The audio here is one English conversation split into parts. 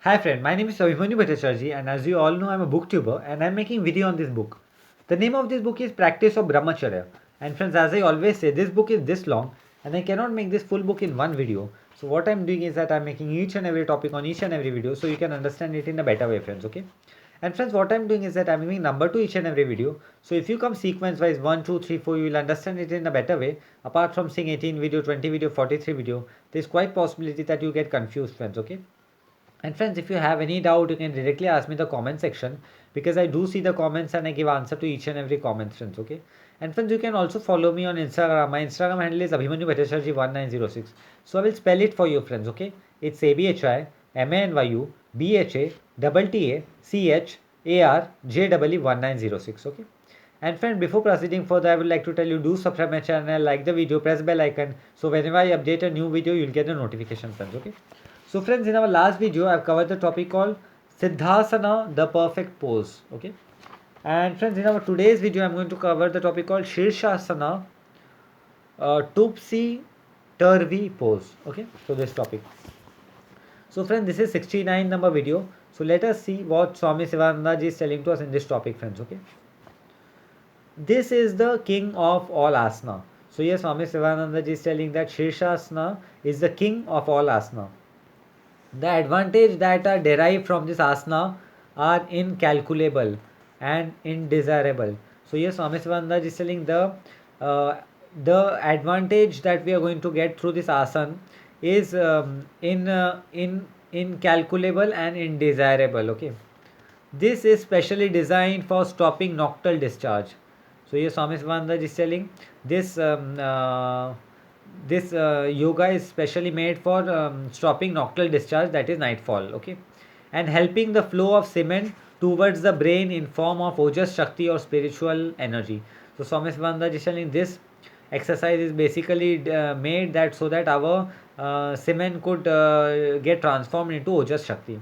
Hi friend, my name is Abhimanyu Bhattacharjee and as you all know I'm a booktuber and I'm making video on this book. The name of this book is Practice of Brahmacharya, and friends, as I always say, this book is this long and I cannot make this full book in one video. So what I'm doing is that I'm making each and every topic on each and every video so you can understand it in a better way, friends. Okay, and friends, what I'm doing is that I'm giving number to each and every video. So if you come sequence wise 1, 2, 3, 4, you will understand it in a better way. Apart from seeing 18 video, 20 video, 43 video, there's quite possibility that you get confused, friends. Okay, and friends, if you have any doubt, you can directly ask me in the comment section, because I do see the comments and I give answer to each and every comment, friends. Okay. And friends, you can also follow me on Instagram. My Instagram handle is Abhimanyu Bhattacharjee 1906. So I will spell it for you, friends. Okay. It's ABHIMANYU BHATTACHARJAR 1906. Okay. And friend, before proceeding further, I would like to tell you, do subscribe my channel, like the video, press bell icon. So whenever I update a new video, you'll get a notification, friends. Okay. So friends, in our last video, I've covered the topic called Siddhasana, the perfect pose. Okay. And friends, in our today's video, I'm going to cover the topic called Shirshasana, Tupsi Turvy pose. Okay. So this topic. So friends, this is 69 number video. So let us see what Swami Sivananda ji is telling to us in this topic, friends. Okay. This is the king of all asana. So yes, Swami Sivananda ji is telling that Shirshasana is the king of all asana. The advantage that are derived from this asana are incalculable and indesirable. So yes, Swami Sivananda is telling the advantage that we are going to get through this asana is in incalculable and indesirable. Okay, this is specially designed for stopping nocturnal discharge. So here Swami Sivananda is telling this yoga is specially made for stopping nocturnal discharge, that is nightfall. Okay, and helping the flow of cement towards the brain in form of ojas shakti or spiritual energy. So Swami Sivananda is telling this exercise is basically made that so that our cement could get transformed into ojas shakti.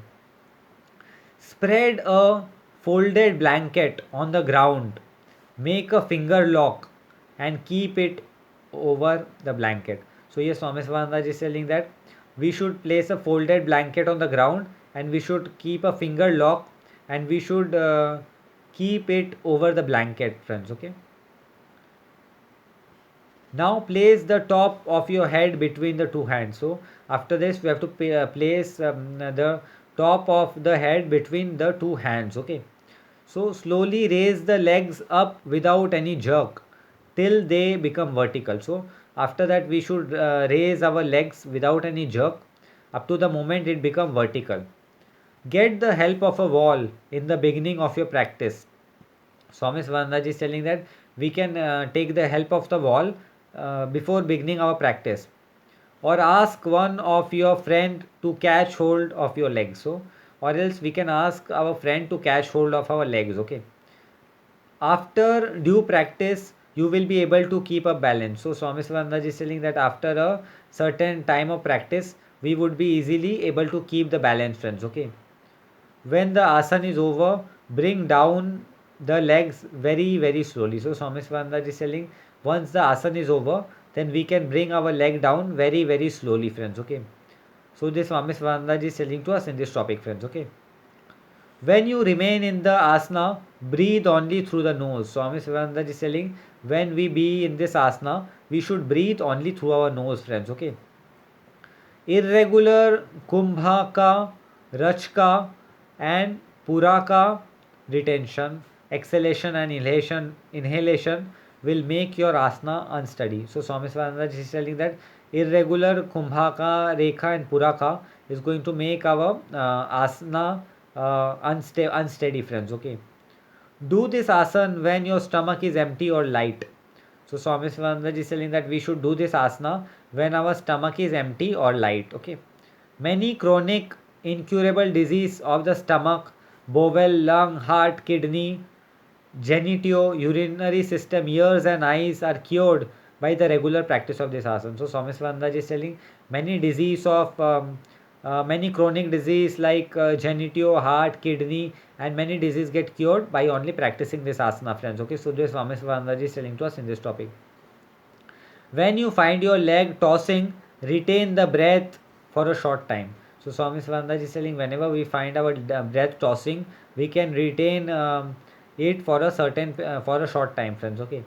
Spread a folded blanket on the ground, make a finger lock, and keep it over the blanket. So, yes, Swami Svananda is telling that we should place a folded blanket on the ground and we should keep a finger lock and we should keep it over the blanket, friends. Okay. Now place the top of your head between the two hands. So after this we have to place the top of the head between the two hands. Okay. So slowly raise the legs up without any jerk till they become vertical. So after that we should raise our legs without any jerk up to the moment it become vertical. Get the help of a wall in the beginning of your practice. Swami Svandaji is telling that we can take the help of the wall before beginning our practice, or ask one of your friend to catch hold of your legs. So or else we can ask our friend to catch hold of our legs. Okay, after due practice you will be able to keep a balance. So Swami Svandaji is telling that after a certain time of practice we would be easily able to keep the balance, friends. Okay, when the asana is over, bring down the legs very slowly. So Swami Svananda is telling once the asana is over, then we can bring our leg down very slowly, friends. Okay. So this Swami Svananda is telling to us in this topic, friends. Okay. When you remain in the asana, breathe only through the nose. Swami Svananda is telling when we be in this asana, we should breathe only through our nose, friends. Okay. Irregular kumbhaka, rachka, and puraka retention, exhalation, and inhalation will make your asana unsteady. So Swami Swananda is telling that irregular kumbhaka, rekha, and puraka is going to make our asana unsteady, friends. Okay. Do this asana when your stomach is empty or light. So Swami Svananda is telling that we should do this asana when our stomach is empty or light. Okay. Many chronic incurable disease of the stomach, bowel, lung, heart, kidney, genitio, urinary system, ears and eyes are cured by the regular practice of this asana. So Swami Svananda is telling many disease of many chronic disease like genitio, heart, kidney, and many disease get cured by only practicing this asana, friends. Okay, so this Swami Svananda is telling to us in this topic. When you find your leg tossing, retain the breath for a short time. So Swami Svananda is telling whenever we find our breath tossing, we can retain it for a certain for a short time, friends. Okay,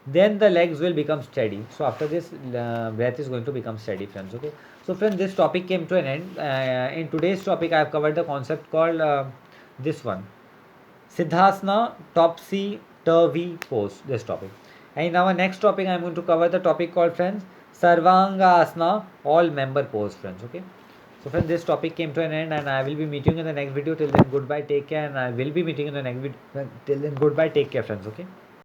then the legs will become steady. So after this, breath is going to become steady, friends. Okay, so friends, this topic came to an end. In today's topic, I have covered the concept called this one, Siddhasana topsy turvy pose. This topic, and in our next topic, I am going to cover the topic called, friends, Sarvanga Asana all member pose, friends. Okay. So friends, this topic came to an end, and I will be meeting you in the next video. Till then, goodbye, take care, and I will be meeting you in the next video. Till then, goodbye, take care, friends. Okay.